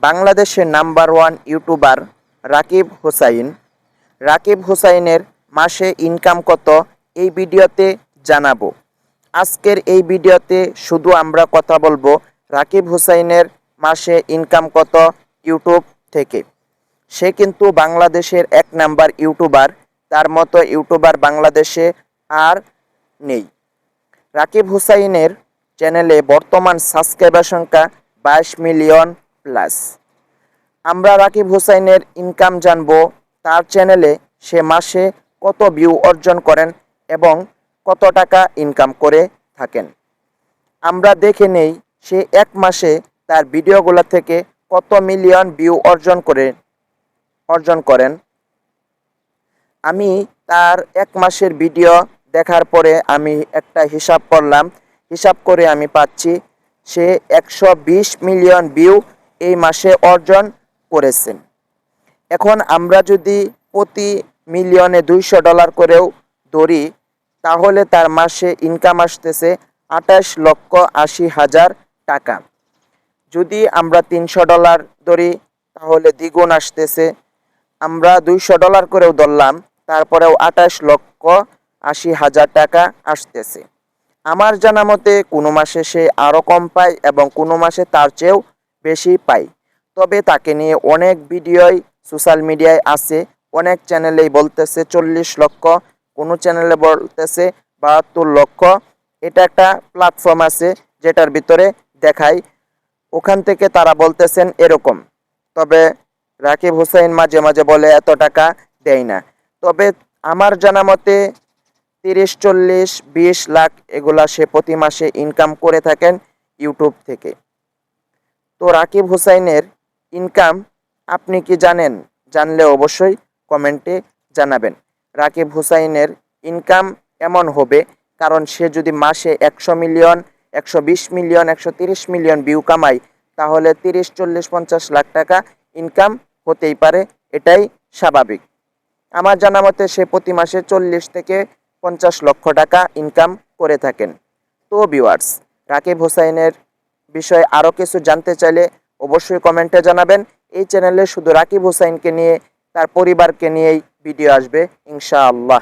বাংলাদেশের number one YouTuber Rakib Hussain. Rakib হুসাইনের মাসে ইনকাম কত এই ভিডিওতে জানাবো। আজকের এই ভিডিওতে শুধু আমরা কথা বলবো রাকিব হুসাইনের মাসে ইনকাম কত ইউটিউব থেকে। সে কিন্তু বাংলাদেশের এক নাম্বার ইউটিউবার, তার মতো ইউটিউবার বাংলাদেশে আর নেই। রাকিব হুসাইনের চ্যানেলে বর্তমান সাবস্ক্রাইবার সংখ্যা 22 মিলিয়ন প্লাস। আমরা রাকিব হুসাইনের ইনকাম জানবো, তার চ্যানেলে সে মাসে কত ভিউ অর্জন করেন এবং কত টাকা ইনকাম করে থাকেন। আমরা দেখে নেই সে এক মাসে তার ভিডিওগুলো থেকে কত মিলিয়ন ভিউ অর্জন করেন। আমি তার এক মাসের ভিডিও দেখার পরে আমি একটা হিসাব করলাম, হিসাব করে আমি পাচ্ছি সে 120 মিলিয়ন ভিউ এই মাসে অর্জন করেছেন। এখন আমরা যদি প্রতি মিলিয়নে $200 করেও ধরি, তাহলে তার মাসে ইনকাম আসতেছে 28,80,000 টাকা। যদি আমরা $300 ধরি তাহলে দ্বিগুণ আসতেছে। আমরা $200 করেও ধরলাম, তারপরেও 28,80,000 টাকা আসতেছে। আমার জানা মতে কোনো মাসে সে আরও কম পায় এবং কোনো মাসে তার চেয়েও বেশি পায়। তবে তাকে নিয়ে অনেক ভিডিওই সোশ্যাল মিডিয়ায় আছে, অনেক চ্যানেলেই বলতেছে 40 লক্ষ, কোনো চ্যানেলে বলতেছে 72 লক্ষ। এটা একটা প্ল্যাটফর্ম আছে যেটার ভিতরে দেখায়, ওখান থেকে তারা বলতেছেন এরকম। তবে রাকিব হুসাইন মাঝে মাঝে বলে এত টাকা দেয় না। তবে আমার জানা মতে 30, 40, 20 লাখ এগুলা সে প্রতি মাসে ইনকাম করে থাকেন ইউটিউব থেকে। তো রাকিব হুসাইনের ইনকাম আপনি কি জানেন? জানলে অবশ্যই কমেন্টে জানাবেন। রাকিব হুসাইনের ইনকাম এমন হবে, কারণ সে যদি মাসে 100 মিলিয়ন, 120 মিলিয়ন, 130 মিলিয়ন ভিউ কামায়, তাহলে 30, 40, 50 লাখ টাকা ইনকাম হতেই পারে, এটাই স্বাভাবিক। আমার জানা মতে সে প্রতি মাসে 40 থেকে 50 লক্ষ টাকা ইনকাম করে থাকেন। তো ভিউয়ার্স, রাকিব হুসাইনের বিষয়ে আরও কিছু জানতে চাইলে অবশ্যই কমেন্টে জানাবেন। এই চ্যানেলে শুধু রাকিব হুসাইনকে নিয়ে, তার পরিবারকে নিয়েই ভিডিও আসবে ইনশাআল্লাহ।